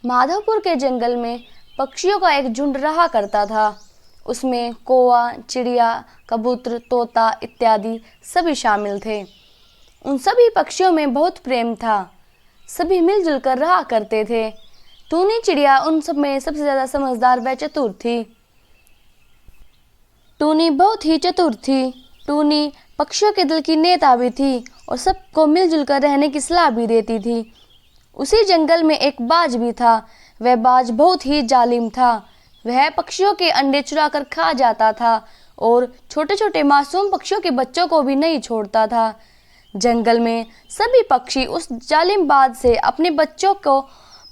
माधवपुर के जंगल में पक्षियों का एक झुंड रहा करता था। उसमें कौवा, चिड़िया, कबूतर, तोता इत्यादि सभी शामिल थे। उन सभी पक्षियों में बहुत प्रेम था। सभी मिलजुल कर रहा करते थे। टूनी चिड़िया उन सब में सबसे ज़्यादा समझदार व चतुर थी। टूनी बहुत ही चतुर थी। टूनी पक्षियों के दिल की नेता भी थी और सबको मिलजुल कर रहने की सलाह भी देती थी। उसी जंगल में एक बाज भी था। वह बाज बहुत ही जालिम था। वह पक्षियों के अंडे चुरा कर खा जाता था और छोटे छोटे मासूम पक्षियों के बच्चों को भी नहीं छोड़ता था। जंगल में सभी पक्षी उस जालिम बाज से अपने बच्चों को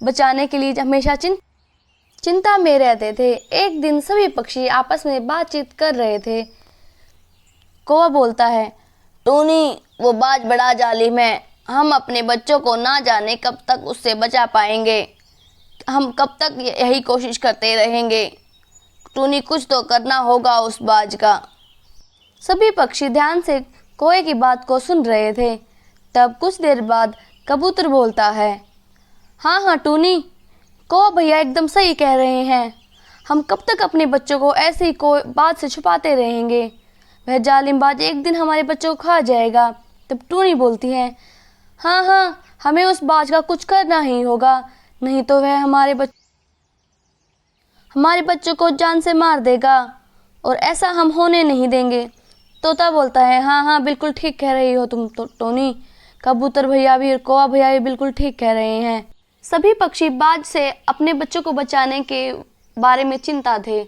बचाने के लिए हमेशा चिंता में रहते थे। एक दिन सभी पक्षी आपस में बातचीत कर रहे थे। कौवा बोलता है, टूनी, वो बाज बड़ा जालिम है। हम अपने बच्चों को ना जाने कब तक उससे बचा पाएंगे। हम कब तक यही कोशिश करते रहेंगे। टूनी, कुछ तो करना होगा उस बाज का। सभी पक्षी ध्यान से कौवे की बात को सुन रहे थे। तब कुछ देर बाद कबूतर बोलता है, हाँ हाँ टूनी, कौवा भैया एकदम सही कह रहे हैं। हम कब तक अपने बच्चों को ऐसे ही कोई बात से छुपाते रहेंगे। वह जालिम बाज एक दिन हमारे बच्चों को खा जाएगा। तब टूनी बोलती है, हाँ हाँ, हमें उस बाज का कुछ करना ही होगा, नहीं तो वह हमारे बच्चों को जान से मार देगा और ऐसा हम होने नहीं देंगे। तोता बोलता है, हाँ हाँ, बिल्कुल ठीक कह रही हो तुम तो टोनी। कबूतर भैया भी और कौवा भैया भी बिल्कुल ठीक कह रहे हैं। सभी पक्षी बाज से अपने बच्चों को बचाने के बारे में चिंता थे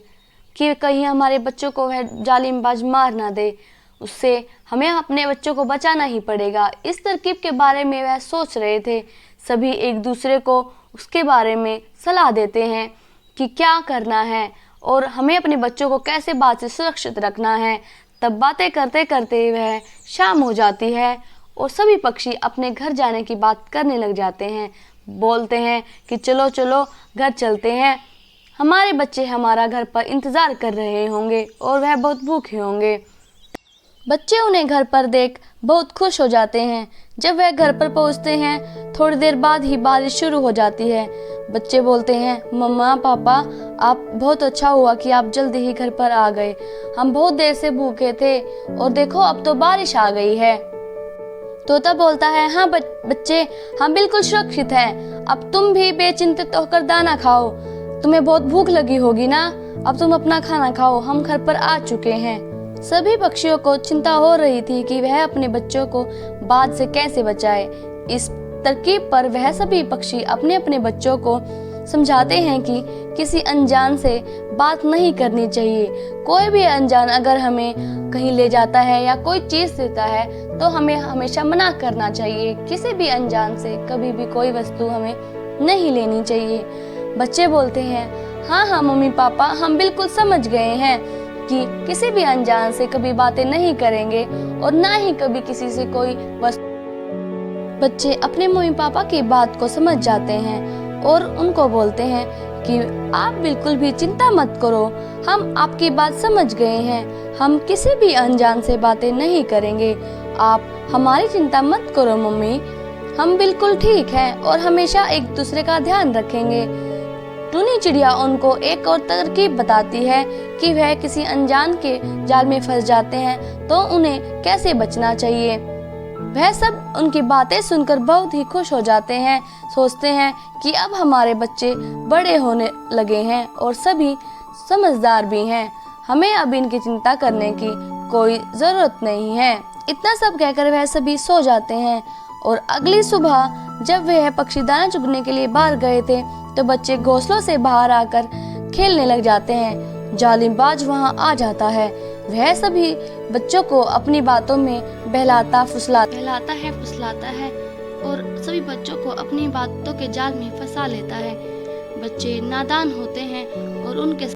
कि कहीं हमारे बच्चों को वह जालिम बाज मार ना दे। उससे हमें अपने बच्चों को बचाना ही पड़ेगा। इस तरकीब के बारे में वह सोच रहे थे। सभी एक दूसरे को उसके बारे में सलाह देते हैं कि क्या करना है और हमें अपने बच्चों को कैसे बात से सुरक्षित रखना है। तब बातें करते करते वह शाम हो जाती है और सभी पक्षी अपने घर जाने की बात करने लग जाते हैं। बोलते हैं कि चलो चलो घर चलते हैं, हमारे बच्चे हमारा घर पर इंतज़ार कर रहे होंगे और वह बहुत भूखे होंगे। बच्चे उन्हें घर पर देख बहुत खुश हो जाते हैं। जब वह घर पर पहुंचते हैं, थोड़ी देर बाद ही बारिश शुरू हो जाती है। बच्चे बोलते हैं, मम्मा पापा, आप बहुत अच्छा हुआ कि आप जल्दी ही घर पर आ गए। हम बहुत देर से भूखे थे और देखो अब तो बारिश आ गई है। तोता बोलता है, हाँ बच्चे, हम बिल्कुल सुरक्षित हैं। अब तुम भी बेचिंतित होकर दाना खाओ। तुम्हें बहुत भूख लगी होगी ना, अब तुम अपना खाना खाओ, हम घर पर आ चुके हैं। सभी पक्षियों को चिंता हो रही थी कि वह अपने बच्चों को बाज से कैसे बचाए। इस तरकीब पर वह सभी पक्षी अपने अपने बच्चों को समझाते हैं कि किसी अनजान से बात नहीं करनी चाहिए। कोई भी अनजान अगर हमें कहीं ले जाता है या कोई चीज़ देता है तो हमें हमेशा मना करना चाहिए। किसी भी अनजान से कभी भी कोई वस्तु हमें नहीं लेनी चाहिए। बच्चे बोलते हैं, हाँ हाँ मम्मी पापा, हम बिल्कुल समझ गए हैं कि किसी भी अनजान से कभी बातें नहीं करेंगे और ना ही कभी किसी से कोई वस्तु। बच्चे अपने मम्मी पापा की बात को समझ जाते हैं और उनको बोलते हैं कि आप बिल्कुल भी चिंता मत करो, हम आपकी बात समझ गए हैं। हम किसी भी अनजान से बातें नहीं करेंगे। आप हमारी चिंता मत करो मम्मी, हम बिल्कुल ठीक हैं और हमेशा एक दूसरे का ध्यान रखेंगे। टूनी चिड़िया उनको एक और तरकीब बताती है कि वह किसी अनजान के जाल में फंस जाते हैं तो उन्हें कैसे बचना चाहिए। वह सब उनकी बातें सुनकर बहुत ही खुश हो जाते हैं। सोचते हैं कि अब हमारे बच्चे बड़े होने लगे हैं और सभी समझदार भी हैं, हमें अब इनकी चिंता करने की कोई ज़रूरत नहीं है। इतना सब कहकर वह सभी सो जाते हैं और अगली सुबह जब वह पक्षी दाना चुगने के लिए बाहर गए थे तो बच्चे घोंसलों से बाहर आकर खेलने लग जाते हैं। जालिम बाज वहां आ जाता है। वह सभी बच्चों को अपनी बातों में बहलाता फुसलाता है और सभी बच्चों को अपनी बातों के जाल में फंसा लेता है। बच्चे नादान होते हैं और उनके